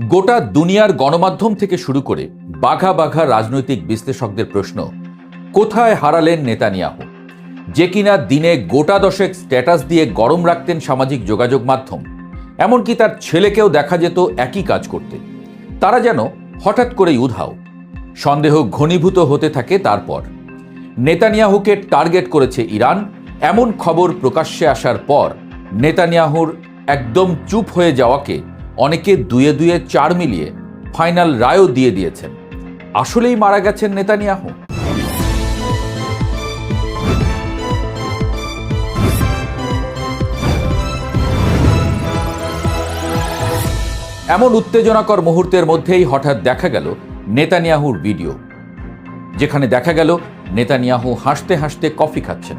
গোটা দুনিয়ার গণমাধ্যম থেকে শুরু করে বাঘা বাঘা রাজনৈতিক বিশ্লেষকদের প্রশ্ন, কোথায় হারালেন নেতানিয়াহু, যে কিনা দিনে গোটা দশেক স্ট্যাটাস দিয়ে গরম রাখতেন সামাজিক যোগাযোগ মাধ্যম। এমনকি তার ছেলেকেও দেখা যেত একই কাজ করতে। তারা যেন হঠাৎ করেই উধাও। সন্দেহ ঘনীভূত হতে থাকে। তারপর নেতানিয়াহুকে টার্গেট করেছে ইরান, এমন খবর প্রকাশ্যে আসার পর নেতানিয়াহুর একদম চুপ হয়ে যাওয়াকে অনেকে দুয়ে দুয়ে চার মিলিয়ে ফাইনাল রায়ও দিয়ে দিয়েছেন। আসলেই মারা গেছেন নেতানিয়াহু? এমন উত্তেজনাকর মুহূর্তের মধ্যেই হঠাৎ দেখা গেল নেতানিয়াহুর ভিডিও, যেখানে দেখা গেল নেতানিয়াহু হাসতে হাসতে কফি খাচ্ছেন।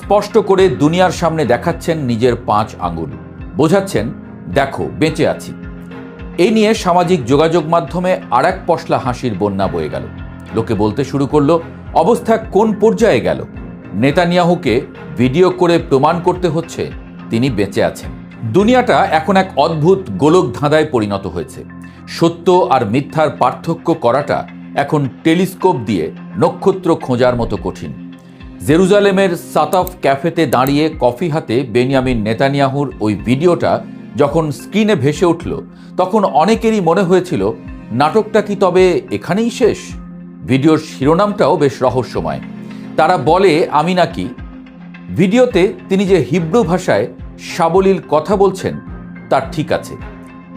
স্পষ্ট করে দুনিয়ার সামনে দেখাচ্ছেন নিজের 5 আঙ্গুল, বোঝাচ্ছেন দেখো বেঁচে আছি। এই নিয়ে সামাজিক যোগাযোগ মাধ্যমে আর এক পশলা হাসির বন্যা বয়ে গেল। লোকে বলতে শুরু করলো, অবস্থা কোন পর্যায়ে গেল? নেতানিয়াহুকে ভিডিও করে প্রমাণ করতে হচ্ছে তিনি বেঁচে আছেন। দুনিয়াটা এখন এক অদ্ভুত গোলক ধাঁধায় পরিণত হয়েছে। সত্য আর মিথ্যার পার্থক্য করাটা এখন টেলিস্কোপ দিয়ে নক্ষত্র খোঁজার মতো কঠিন। জেরুজালেমের সাতাফ ক্যাফেতে দাঁড়িয়ে কফি হাতে বেনিয়ামিন নেতানিয়াহুর ওই ভিডিওটা যখন স্ক্রিনে ভেসে উঠল, তখন অনেকেরই মনে হয়েছিল নাটকটা কি তবে এখানেই শেষ? ভিডিওর শিরোনামটাও বেশ রহস্যময়। তারা বলে আমি নাকি। ভিডিওতে তিনি যে হিব্রু ভাষায় সাবলীল কথা বলছেন তা ঠিক আছে,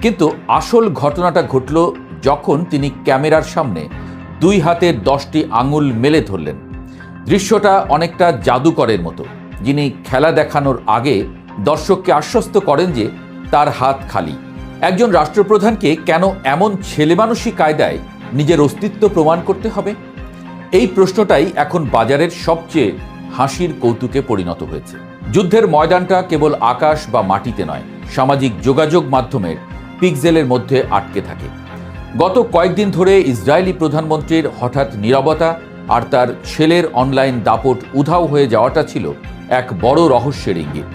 কিন্তু আসল ঘটনাটা ঘটল যখন তিনি ক্যামেরার সামনে 2 হাতের 10টি আঙুল মেলে ধরলেন। দৃশ্যটা অনেকটা জাদুকরের মতো, যিনি খেলা দেখানোর আগে দর্শককে আশ্বস্ত করেন যে তার হাত খালি। একজন রাষ্ট্রপ্রধানকে কেন এমন ছেলেমানুষী কায়দায় নিজের অস্তিত্ব প্রমাণ করতে হবে? এই প্রশ্নটাই এখন বাজারের সবচেয়ে হাসির কৌতুকে পরিণত হয়েছে। যুদ্ধের ময়দানটা কেবল আকাশ বা মাটিতে নয়, সামাজিক যোগাযোগ মাধ্যমের পিক্সেলের মধ্যে আটকে থাকে। গত কয়েকদিন ধরে ইসরায়েলি প্রধানমন্ত্রীর হঠাৎ নীরবতা আর তার ছেলের অনলাইন দাপট উধাও হয়ে যাওয়াটা ছিল এক বড় রহস্যের ইঙ্গিত।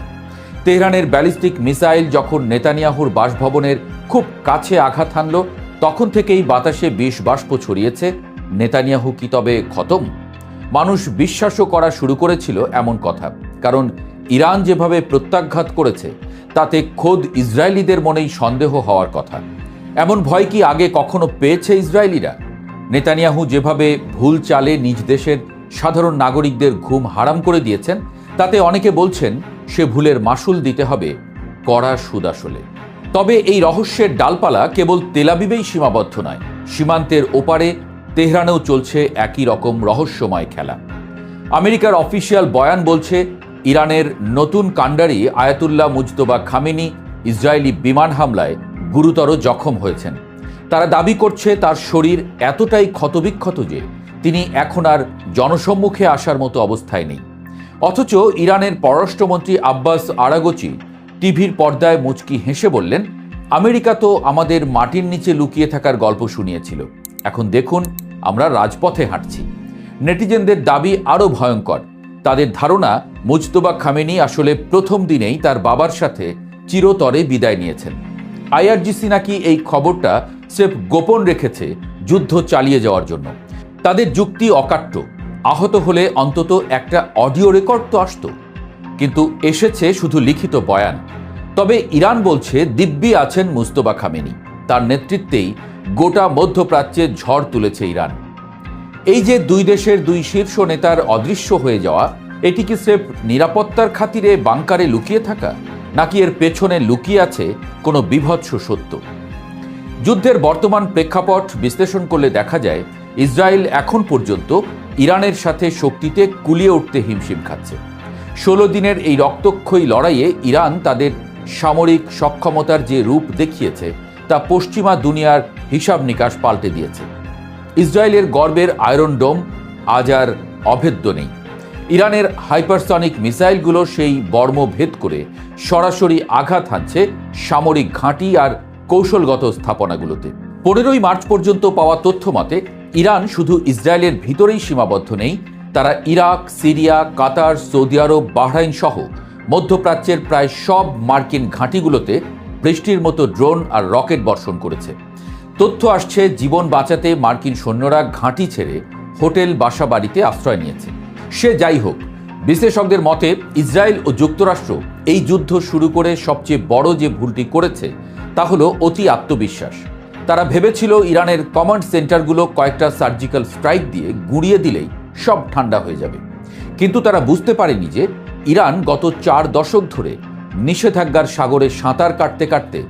তেহরানের ব্যালিস্টিক মিসাইল যখন নেতানিয়াহুর বাসভবনের খুব কাছে আঘাত হানল, তখন থেকেই বাতাসে বিষ বাষ্প ছড়িয়েছে। নেতানিয়াহু কি তবে খতম? মানুষ বিশ্বাসও করা শুরু করেছিল এমন কথা, কারণ ইরান যেভাবে প্রত্যাঘাত করেছে তাতে খোদ ইসরায়েলিদের মনেই সন্দেহ হওয়ার কথা। এমন ভয় কি আগে কখনো পেয়েছে ইসরায়েলিরা? নেতানিয়াহু যেভাবে ভুল চালে নিজ দেশের সাধারণ নাগরিকদের ঘুম হারাম করে দিয়েছেন, তাতে অনেকে বলছেন সে ভুলের মাসুল দিতে হবে কড়া সুদ আসলে। তবে এই রহস্যের ডালপালা কেবল তেলাবিবেই সীমাবদ্ধ নয়, সীমান্তের ওপারে তেহরানেও চলছে একই রকম রহস্যময় খেলা। আমেরিকার অফিসিয়াল বয়ান বলছে ইরানের নতুন কাণ্ডারি আয়াতুল্লাহ মুজতবা খামেনি ইসরায়েলি বিমান হামলায় গুরুতর জখম হয়েছেন। তারা দাবি করছে তার শরীর এতটাই ক্ষতবিক্ষত যে তিনি এখন আর জনসম্মুখে আসার মতো অবস্থায় নেই। অথচ ইরানের পররাষ্ট্রমন্ত্রী আব্বাস আরাগচি টিভির পর্দায় মুচকি হেসে বললেন, আমেরিকা তো আমাদের মাটির নিচে লুকিয়ে থাকার গল্প শুনিয়েছিল, এখন দেখুন আমরা রাজপথে হাঁটছি। নেটিজেনদের দাবি আরও ভয়ঙ্কর। তাদের ধারণা মুজতবা খামেনি আসলে প্রথম দিনেই তার বাবার সাথে চিরতরে বিদায় নিয়েছেন। আইআরজিসি নাকি এই খবরটা স্রেফ গোপন রেখেছে যুদ্ধ চালিয়ে যাওয়ার জন্য। তাদের যুক্তি অকাট্য, আহত হলে অন্তত একটা অডিও রেকর্ড তো আসতো, কিন্তু এসেছে শুধু লিখিত বয়ান। তবে ইরান বলছে দিব্যি আছেন মুজতবা খামেনি, তার নেতৃত্বেই গোটা মধ্যপ্রাচ্যে ঝড় তুলেছে ইরান। এই যে 2 দেশের 2 শীর্ষ নেতার অদৃশ্য হয়ে যাওয়া, এটি কি স্রেফ নিরাপত্তার খাতিরে বাংকারে লুকিয়ে থাকা, নাকি এর পেছনে লুকিয়ে আছে কোনো বিভৎস সত্য? যুদ্ধের বর্তমান প্রেক্ষাপট বিশ্লেষণ করলে দেখা যায় ইসরায়েল এখন পর্যন্ত ইরানের সাথে শক্তিতে কুলিয়ে উঠতে হিমশিম খাচ্ছে। 16 দিনের এই রক্তক্ষয়ী লড়াইয়ে ইরান তাদের সামরিক সক্ষমতার যে রূপ দেখিয়েছে তা পশ্চিমা দুনিয়ার হিসাব নিকাশ পাল্টে দিয়েছে। ইসরায়েলের গর্বের আয়রন ডোম আজ আর অভেদ্য নেই। ইরানের হাইপারসনিক মিসাইলগুলো সেই বর্ম ভেদ করে সরাসরি আঘাত হানছে সামরিক ঘাঁটি আর কৌশলগত স্থাপনাগুলোতে। 15ই মার্চ পর্যন্ত পাওয়া তথ্য মতে ইরান শুধু ইসরায়েলের ভিতরেই সীমাবদ্ধ নেই, তারা ইরাক, সিরিয়া, কাতার, সৌদি আরব, বাহরাইন সহ মধ্যপ্রাচ্যের প্রায় সব মার্কিন ঘাঁটিগুলোতে বৃষ্টির মতো ড্রোন আর রকেট বর্ষণ করেছে। তথ্য আসছে, জীবন বাঁচাতে মার্কিন সৈন্যরা ঘাঁটি ছেড়ে হোটেল বাসা বাড়িতে আশ্রয় নিয়েছে। সে যাই হোক, বিশ্লেষকদের মতে ইসরায়েল ও যুক্তরাষ্ট্র এই যুদ্ধ শুরু করে সবচেয়ে বড় যে ভুলটি করেছে তা হলো অতি আত্মবিশ্বাস। তারা ভেবেছিল ইরানের কমান্ড সেন্টারগুলো কয়েকটা সার্জিক্যাল স্ট্রাইক দিয়ে গুঁড়িয়ে দিলেই সব ঠান্ডা হয়ে যাবে। কিন্তু তারা বুঝতে পারেনি যে ইরান গত 4 দশক ধরে নিষেধাজ্ঞার সাগরে সাঁতার কাটতে কাটতে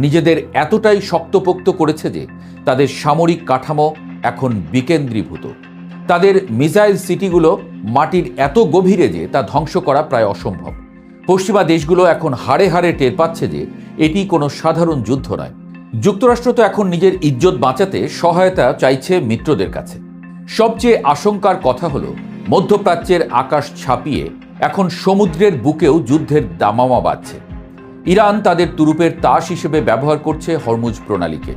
নিজেদের এতটাই শক্তপোক্ত করেছে যে তাদের সামরিক কাঠামো এখন বিকেন্দ্রীভূত। তাদের মিসাইল সিটিগুলো মাটির এত গভীরে যে তা ধ্বংস করা প্রায় অসম্ভব। পশ্চিমা দেশগুলো এখন হাড়ে হাড়ে টের পাচ্ছে যে এটি কোনো সাধারণ যুদ্ধ নয়। যুক্তরাষ্ট্র তো এখন নিজের ইজ্জত বাঁচাতে সহায়তা চাইছে মিত্রদের কাছে। সবচেয়ে আশঙ্কার কথা হলো মধ্যপ্রাচ্যের আকাশ ছাপিয়ে এখন সমুদ্রের বুকেও যুদ্ধের দামামা বাজছে। ইরান তাদের তুরুপের তাস হিসেবে ব্যবহার করছে হরমুজ প্রণালীকে।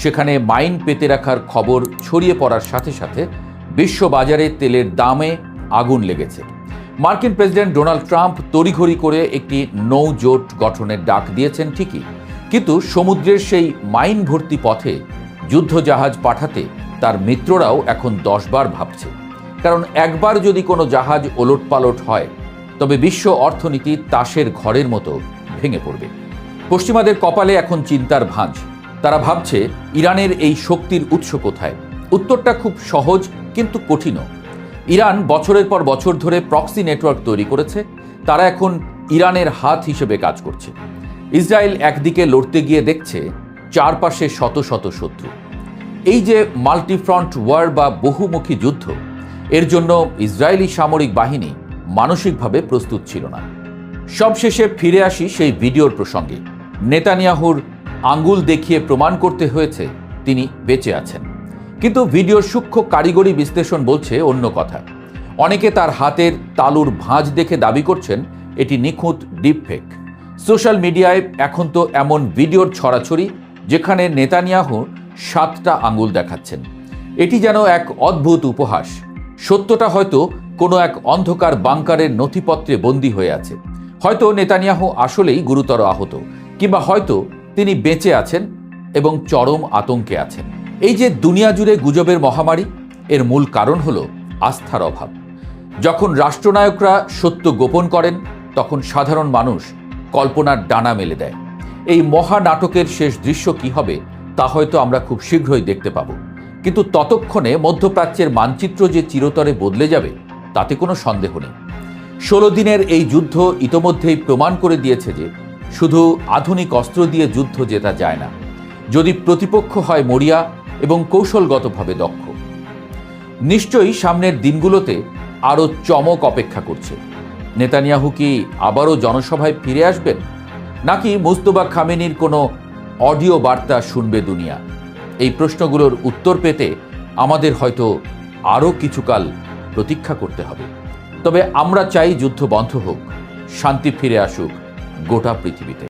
সেখানে মাইন পেতে রাখার খবর ছড়িয়ে পড়ার সাথে সাথে বিশ্ববাজারে তেলের দামে আগুন লেগেছে। মার্কিন প্রেসিডেন্ট ডোনাল্ড ট্রাম্প তড়িঘড়ি করে একটি নৌ জোট গঠনের ডাক দিয়েছেন ঠিকই, কিন্তু সমুদ্রের সেই মাইন ভর্তি পথে যুদ্ধজাহাজ পাঠাতে তার মিত্ররাও এখন 10 বার ভাবছে। কারণ একবার যদি কোনো জাহাজ ওলটপালট হয় তবে বিশ্ব অর্থনীতি তাসের ঘরের মতো ভেঙে পড়বে। পশ্চিমাদের কপালে এখন চিন্তার ভাঁজ। তারা ভাবছে ইরানের এই শক্তির উৎস কোথায়। উত্তরটা খুব সহজ কিন্তু কঠিনও। ইরান বছরের পর বছর ধরে প্রক্সি নেটওয়ার্ক তৈরি করেছে। তারা এখন ইরানের হাত হিসেবে কাজ করছে। ইসরায়েল একদিকে লড়তে গিয়ে দেখছে চারপাশে শত শত শত্রু। এই যে মাল্টিফ্রন্ট ওয়ার বা বহুমুখী যুদ্ধ, এর জন্য ইসরায়েলি সামরিক বাহিনী মানসিকভাবে প্রস্তুত ছিল না। সবশেষে ফিরে আসি সেই ভিডিওর প্রসঙ্গে। নেতানিয়াহুর আঙ্গুল দেখিয়ে প্রমাণ করতে হয়েছে তিনি বেঁচে আছেন, কিন্তু ভিডিওর সূক্ষ্ম কারিগরি বিশ্লেষণ বলছে অন্য কথা। অনেকে তার হাতের তালুর ভাঁজ দেখে দাবি করছেন এটি নিখুঁত ডিপফেক। সোশ্যাল মিডিয়ায় এখন তো এমন ভিডিওর ছড়াছড়ি যেখানে নেতানিয়াহু 7টা আঙ্গুল দেখাচ্ছেন। এটি যেন এক অদ্ভুত উপহাস। সত্যটা হয়তো কোনো এক অন্ধকার বাংকারের নথিপত্রে বন্দী হয়ে আছে। হয়তো নেতানিয়াহু আসলেই গুরুতর আহত, কিংবা হয়তো তিনি বেঁচে আছেন এবং চরম আতঙ্কে আছেন। এই যে দুনিয়া জুড়ে গুজবের মহামারী, এর মূল কারণ হলো আস্থার অভাব। যখন রাষ্ট্রনায়করা সত্য গোপন করেন তখন সাধারণ মানুষ কল্পনার ডানা মেলে দেয়। এই মহানাটকের শেষ দৃশ্য কি হবে তা হয়তো আমরা খুব শীঘ্রই দেখতে পাব। কিন্তু ততক্ষণে মধ্যপ্রাচ্যের মানচিত্র যে চিরতরে বদলে যাবে তাতে কোনো সন্দেহ নেই। 16 দিনের এই যুদ্ধ ইতোমধ্যেই প্রমাণ করে দিয়েছে যে শুধু আধুনিক অস্ত্র দিয়ে যুদ্ধ জেতা যায় না, যদি প্রতিপক্ষ হয় মরিয়া এবং কৌশলগতভাবে দক্ষ। নিশ্চয়ই সামনের দিনগুলোতে আরও চমক অপেক্ষা করছে। নেতানিয়াহু কি আবারও জনসভায় ফিরে আসবেন, নাকি মুস্তফা খামেনির কোনো অডিও বার্তা শুনবে দুনিয়া? এই প্রশ্নগুলোর উত্তর পেতে আমাদের হয়তো আরও কিছুকাল প্রতীক্ষা করতে হবে। তবে আমরা চাই যুদ্ধ বন্ধ হোক, শান্তি ফিরে আসুক গোটা পৃথিবীতে।